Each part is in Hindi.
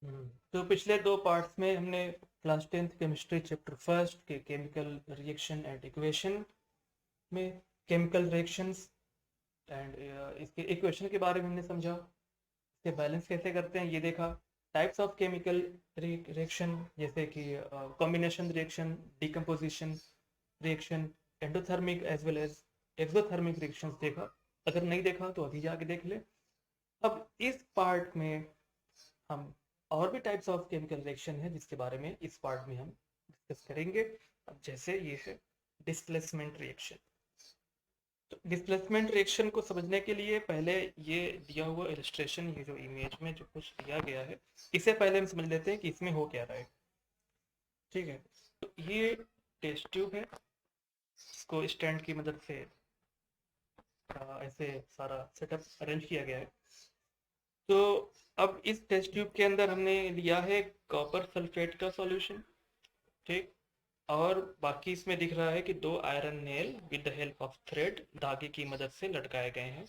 तो पिछले दो पार्ट्स में हमने class 10th chemistry chapter first के केमिकल रिएक्शन एंड इक्वेशन में केमिकल रिएक्शंस एंड इसके इक्वेशन के बारे में हमने समझा, इसके बैलेंस कैसे करते हैं ये देखा, टाइप्स ऑफ केमिकल रिएक्शन जैसे कि combination reaction, decomposition reaction, endothermic as well as exothermic reactions देखा। अगर नहीं देखा तो अभी जाके देख ले। अब इस पार्ट में हम और भी टाइप्स ऑफ केमिकल रिएक्शन है जिसके बारे में इस पार्ट में हम डिस्कस करेंगे। अब जैसे ये है डिस्प्लेसमेंट रिएक्शन। तो डिस्प्लेसमेंट रिएक्शन को समझने के लिए पहले ये दिया हुआ इलस्ट्रेशन, ये जो इमेज में जो कुछ दिया गया है, इसे पहले हम समझ लेते हैं कि इसमें हो क्या रहा है। ठीक है, तो ये टेस्ट ट्यूब है, इसको स्टैंड की मदद से ऐसे सारा सेटअप अरेंज किया गया है। तो अब इस टेस्ट ट्यूब के अंदर हमने लिया है कॉपर सल्फेट का सॉल्यूशन, ठीक, और बाकी इसमें दिख रहा है कि दो iron nail with the help of thread धागे की मदद से लटकाए गए हैं।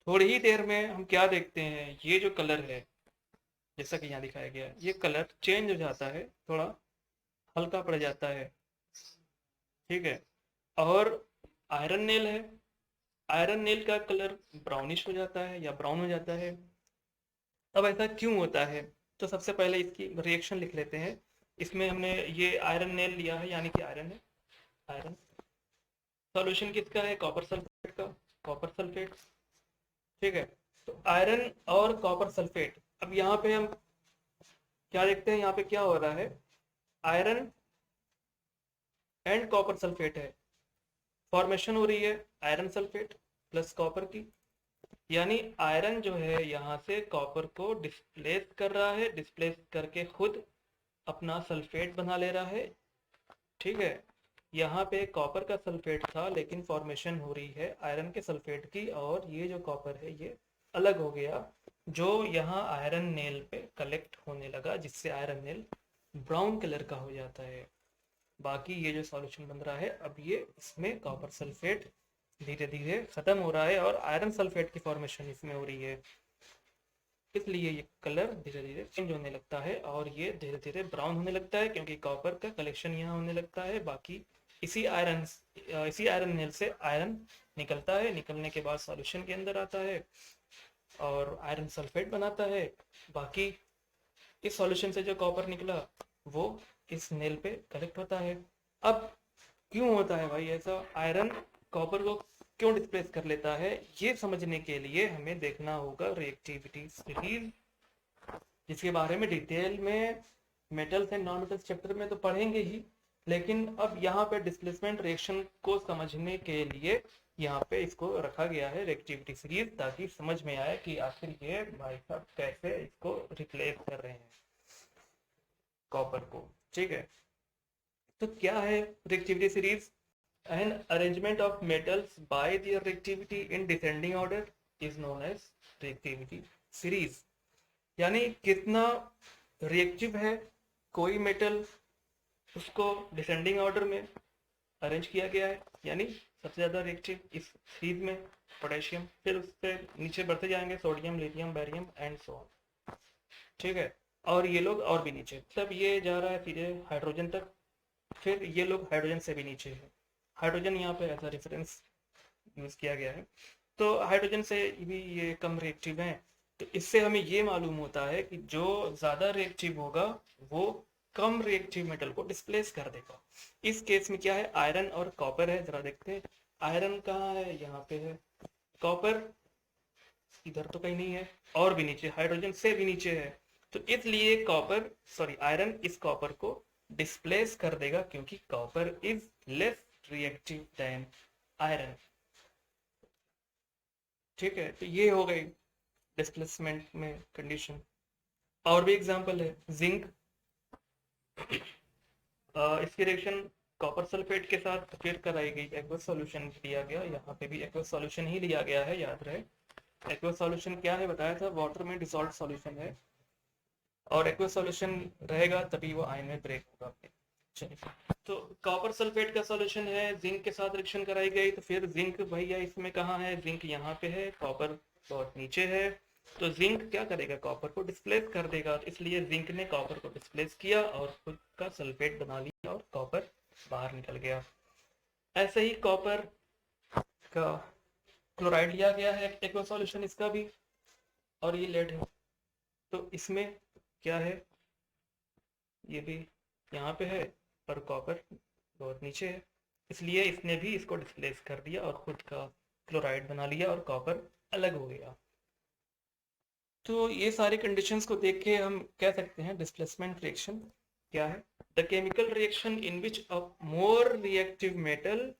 थोड़ी ही देर में हम क्या देखते हैं, ये जो कलर है जैसा कि यहाँ दिखाया गया है, ये कलर चेंज हो जाता है, थोड़ा हल्का पड़ जाता है। ठीक है, और आयरन नेल है, आयरन नेल का कलर ब्राउनिश हो जाता है या ब्राउन हो जाता है। अब ऐसा क्यों होता है, तो सबसे पहले इसकी रिएक्शन लिख लेते हैं। इसमें हमने ये आयरन नेल लिया है, यानी कि आयरन है, आयरन। सॉल्यूशन किसका है, कॉपर सल्फेट का, कॉपर सल्फेट। ठीक है, तो आयरन और कॉपर सल्फेट। अब यहाँ पे हम क्या देखते हैं, यहाँ पे क्या हो रहा है, आयरन एंड कॉपर सल्फेट है, फॉर्मेशन हो रही है आयरन सल्फेट प्लस कॉपर की, यानी आयरन जो है यहाँ से कॉपर को डिस्प्लेस कर रहा है, डिस्प्लेस करके खुद अपना सल्फेट बना ले रहा है। ठीक है, यहाँ पे कॉपर का सल्फेट था लेकिन फॉर्मेशन हो रही है आयरन के सल्फेट की, और ये जो कॉपर है ये अलग हो गया, जो यहाँ आयरन नेल पे कलेक्ट होने लगा, जिससे आयरन नेल ब्राउन कलर का हो जाता है। बाकी ये जो सॉल्यूशन बन रहा है, अब ये इसमें कॉपर सल्फेट धीरे धीरे खत्म हो रहा है और आयरन सल्फेट की फॉर्मेशन इसमें हो रही है, इसलिए ये कलर धीरे धीरे चेंज होने लगता है और ये धीरे धीरे ब्राउन होने लगता है, क्योंकि कॉपर का कलेक्शन यहाँ होने लगता है। बाकी इसी आयरन नेल से आयरन निकलता है, निकलने के बाद सॉल्यूशन के अंदर आता है और आयरन सल्फेट बनाता है। बाकी इस सॉल्यूशन से जो कॉपर निकला वो इस नेल पे कलेक्ट होता है। अब क्यों होता है भाई ऐसा, आयरन कॉपर को क्यों डिस्प्लेस कर लेता है, ये समझने के लिए हमें देखना होगा रिएक्टिविटी सीरीज, जिसके बारे में डिटेल में metals and non metals chapter में तो पढ़ेंगे ही, लेकिन अब यहाँ पे डिस्प्लेसमेंट रिएक्शन को समझने के लिए यहाँ पे इसको रखा गया है रिएक्टिविटी सीरीज, ताकि समझ में आए कि आखिर ये भाई साहब कैसे इसको रिप्लेस कर रहे हैं कॉपर को। ठीक है, तो क्या है reactivity series, an arrangement of metals by their reactivity in descending order is known as reactivity series। यानी कितना रिएक्टिव है कोई मेटल, उसको डिसेंडिंग ऑर्डर में अरेंज किया गया है, यानी सबसे ज्यादा रिएक्टिव इस सीरीज में पोटेशियम, फिर उससे नीचे बढ़ते जाएंगे sodium, lithium, barium and so on. ठीक है, और ये लोग और भी नीचे, तब ये जा रहा है सीधे हाइड्रोजन तक, फिर ये लोग हाइड्रोजन से भी नीचे है, हाइड्रोजन यहाँ पे ऐसा रेफरेंस यूज किया गया है। तो हाइड्रोजन से भी ये कम रिएक्टिव हैं, तो इससे हमें ये मालूम होता है कि जो ज्यादा रिएक्टिव होगा वो कम रिएक्टिव मेटल को डिस्प्लेस कर देगा। इस केस में क्या है, आयरन और कॉपर है, जरा देखते हैं आयरन कहाँ है, यहाँ पे है, कॉपर इधर तो कहीं नहीं है, और भी नीचे हाइड्रोजन से भी नीचे है, तो इसलिए आयरन इस कॉपर को डिस्प्लेस कर देगा, क्योंकि copper is less reactive than iron. ठीक है, तो ये हो गई डिस्प्लेसमेंट में कंडीशन। और भी एग्जांपल है, जिंक, इसकी रिएक्शन कॉपर सल्फेट के साथ फिर कराई गई, एक्वस सॉल्यूशन लिया गया, यहाँ पे भी एक्वस सॉल्यूशन ही लिया गया है, याद रहे। एक्वस सॉल्यूशन क्या है बताया था, वाटर में डिसॉल्व सॉल्यूशन है, और एक्वस सॉल्यूशन रहेगा तभी वो आयन में ब्रेक होगा। चलिए, तो कॉपर सल्फेट का सॉल्यूशन है, जिंक के साथ रिएक्शन कराई गई, तो फिर जिंक भैया इसमें कहाँ है, जिंक यहाँ पे है, कॉपर बहुत नीचे है, तो जिंक क्या करेगा, कॉपर को डिस्प्लेस कर देगा, इसलिए जिंक ने कॉपर को डिस्प्लेस किया और खुद का सल्फेट बना लिया और कॉपर बाहर निकल गया। ऐसे ही कॉपर का क्लोराइड लिया गया है एक्वा सॉल्यूशन इसका भी, और ये लेड है। तो इसमें क्या है, ये भी यहाँ पे है पर कॉपर बहुत नीचे है, इसलिए इसने भी इसको डिस्प्लेस कर दिया और खुद का क्लोराइड बना लिया और कॉपर अलग हो गया। तो ये सारी कंडीशंस को देख के हम कह सकते हैं डिस्प्लेसमेंट रिएक्शन क्या है, the chemical reaction in which a more reactive metal,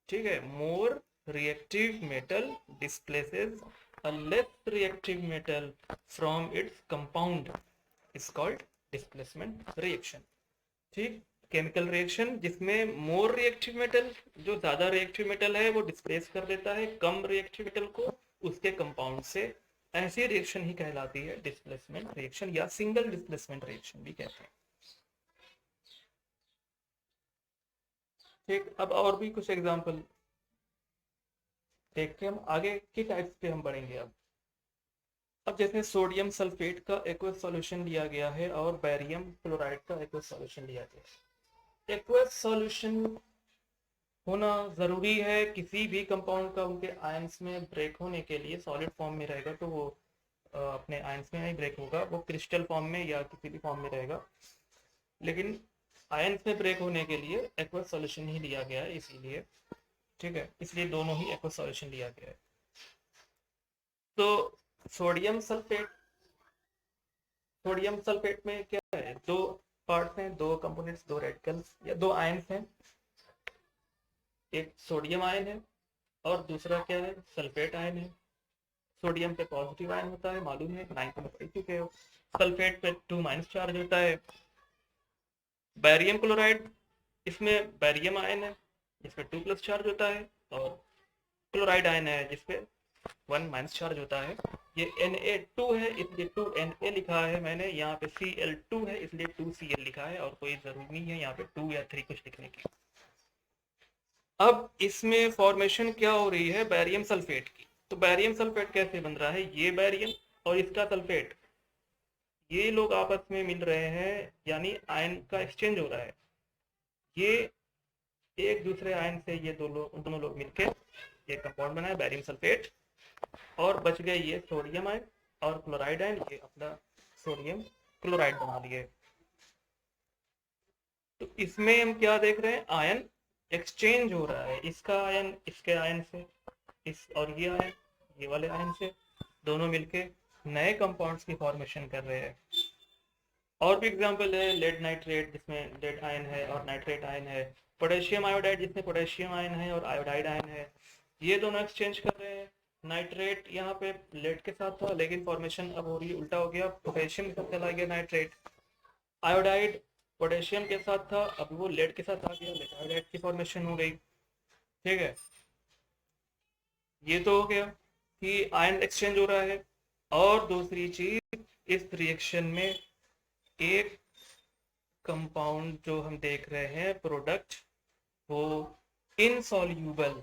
ठीक है, more reactive metal displaces a less reactive metal from its compound is called displacement reaction. ठीक, केमिकल रिएक्शन जिसमें मोर रिएक्टिव मेटल, जो ज्यादा रिएक्टिव मेटल है वो डिस्प्लेस कर देता है कम रिएक्टिव मेटल को उसके कंपाउंड से, ऐसी रिएक्शन ही कहलाती है डिस्प्लेसमेंट रिएक्शन या सिंगल डिस्प्लेसमेंट रिएक्शन भी कहते हैं। ठीक, अब और भी कुछ एग्जांपल देख के हम आगे के टाइप्स पे हम बढ़ेंगे। अब जैसे सोडियम सल्फेट का एक्वस सॉल्यूशन लिया गया है और बैरियम क्लोराइड का एक्वस सॉल्यूशन लिया गया है। एक्वस सॉल्यूशन होना जरूरी है किसी भी कंपाउंड का, उनके आयंस में ब्रेक होने के लिए। सॉलिड फॉर्म में रहेगा तो वो अपने आयंस में नहीं ब्रेक होगा, वो क्रिस्टल फॉर्म में या किसी भी फॉर्म में रहेगा, लेकिन आयंस में ब्रेक होने के लिए एक्वस सॉल्यूशन ही लिया गया है इसीलिए। ठीक है, इसलिए दोनों ही एक्वस सॉल्यूशन लिया गया है। तो सोडियम सल्फेट में क्या है, दो पार्ट्स हैं, दो कंपोनेंट्स, दो रेडिकल्स या दो आयंस हैं। एक सोडियम आयन है और दूसरा क्या है, सल्फेट आयन है। सोडियम पे पॉजिटिव आयन होता है, मालूम है, 9th में पढ़ चुके हो। सल्फेट पे 2- चार्ज होता है। बैरियम क्लोराइड, इसमें बैरियम आयन है जिसपे 2+ चार्ज होता है, और क्लोराइड आयन है जिसपे 1- चार्ज होता है। ये Na2 है इसलिए 2Na लिखा है मैंने, यहाँ पे Cl2 है इसलिए 2Cl लिखा है, और कोई जरूरी नहीं है यहाँ पे 2 या 3 कुछ लिखने की। अब इसमें फॉर्मेशन क्या हो रही है, बैरियम सल्फेट की। तो बैरियम सल्फेट कैसे बन रहा है, ये बैरियम और इसका सल्फेट, ये लोग आपस में मिल रहे हैं, यानी आयन का एक्सचेंज हो रहा है। ये एक दूसरे आयन से ये दोनों लोग मिलकर ये कंपाउंड बनाए बैरियम सल्फेट, और बच गए ये सोडियम आयन और क्लोराइड आयन, ये अपना सोडियम क्लोराइड बना लिए। तो इसमें हम क्या देख रहे हैं, आयन एक्सचेंज हो रहा है, इसका आयन इसके आयन से, इस और ये आयन ये वाले आयन से, दोनों मिलके नए कंपाउंड्स की फॉर्मेशन कर रहे हैं। और भी एग्जांपल है, लेड नाइट्रेट जिसमें लेड आयन है और नाइट्रेट आयन है। पोटेशियम आयोडाइड जिसमें पोटेशियम आयन है और आयोडाइड आयन है, ये दोनों एक्सचेंज कर रहे हैं। नाइट्रेट यहाँ पे लेड के साथ था, लेकिन फॉर्मेशन अब हो रही है, उल्टा हो गया, पोटेशियम के साथ चला गया नाइट्रेट। आयोडाइड पोटेशियम के साथ था, अब वो लेड के साथ आ गया, लेड आयोडाइड की फॉर्मेशन हो गई। ठीक है, ये तो हो गया कि आयन एक्सचेंज हो रहा है। और दूसरी चीज, इस रिएक्शन में एक कंपाउंड जो हम देख रहे हैं प्रोडक्ट, वो इनसॉल्यूबल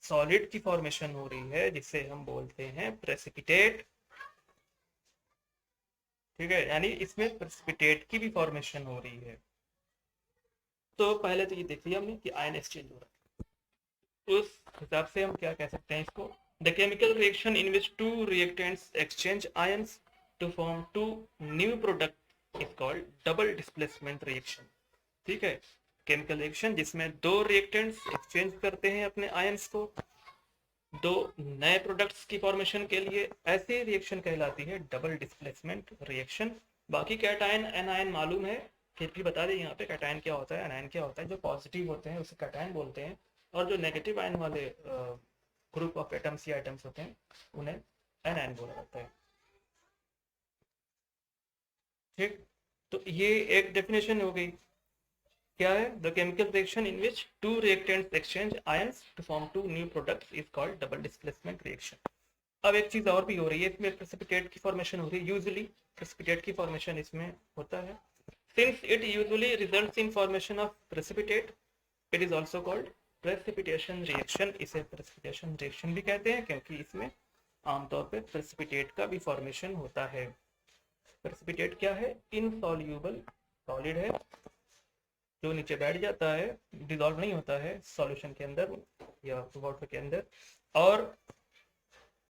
सॉलिड की फॉर्मेशन हो रही है, जिसे हम बोलते हैं प्रेसिपिटेट। ठीक है, यानी इसमें प्रेसिपिटेट की भी फॉर्मेशन हो रही है। तो पहले तो ये देख लिया हमने कि आयन एक्सचेंज हो रहा है, उस हिसाब से हम क्या कह सकते हैं इसको, the chemical reaction in which 2 reactants exchange ions to form 2 new product is called double displacement reaction. ठीक है, केमिकल रिएक्शन जिसमें 2 रिएक्टेंट्स एक्सचेंज करते हैं अपने आयंस को 2 नए प्रोडक्ट्स की फॉर्मेशन के लिए, ऐसी रिएक्शन कहलाती है डबल डिस्प्लेसमेंट रिएक्शन। बाकी कैटायन एनायन मालूम है, फिर भी बता दें यहाँ पे कैटायन क्या होता है, एनायन क्या होता है। जो पॉजिटिव होते हैं उसे कैटायन बोलते हैं, और जो नेगेटिव आयन वाले ग्रुप ऑफ एटम्स या आइटम्स होते हैं उन्हें एनायन बोला जाता है। ठीक, तो ये एक डेफिनेशन हो गई। क्या है, the chemical reaction in which 2 reactants exchange ions to form 2 new products is called double displacement reaction. अब एक चीज और भी हो रही है, इसमें प्रेसिपिटेट की फॉर्मेशन हो रही है। यूजुअली प्रेसिपिटेट की फॉर्मेशन इसमें होता है। Since it usually results in formation of precipitate, it is also called precipitation reaction. इसे प्रेसिपिटेशन रिएक्शन भी कहते हैं क्योंकि इसमें आमतौर पे प्रेसिपिटेट का भी फॉर्मेशन होता है। प्रेसिपिटेट क्या है? इनसॉल्यूबल सॉलिड है जो नीचे बैठ जाता है, डिसॉल्व नहीं होता है सॉल्यूशन के अंदर या वाटर के अंदर। और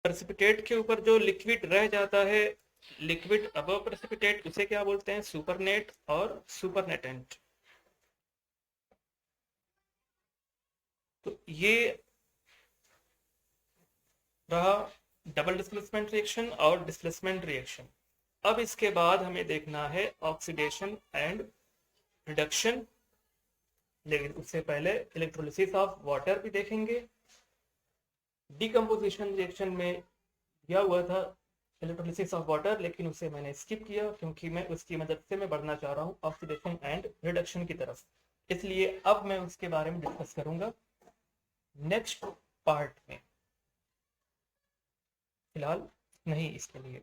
प्रेसिपिटेट के ऊपर जो लिक्विड रह जाता है, लिक्विड अबव प्रेसिपिटेट, उसे क्या बोलते हैं? सुपरनेट और सुपरनेटेंट। तो ये रहा डबल डिस्प्लेसमेंट रिएक्शन और डिस्प्लेसमेंट रिएक्शन। अब इसके बाद हमें देखना है ऑक्सीडेशन एंड रिडक्शन, लेकिन उससे पहले इलेक्ट्रोलिसिस ऑफ वाटर भी देखेंगे। डिकम्पोजिशन रिएक्शन में दिया हुआ था इलेक्ट्रोलिसिस ऑफ वाटर, लेकिन उसे मैंने स्किप किया क्योंकि मैं उसकी मदद से मैं बढ़ना चाह रहा हूँ ऑक्सीडेशन एंड रिडक्शन की तरफ। इसलिए अब मैं उसके बारे में डिस्कस करूंगा नेक्स्ट पार्ट में, फिलहाल नहीं इसके लिए।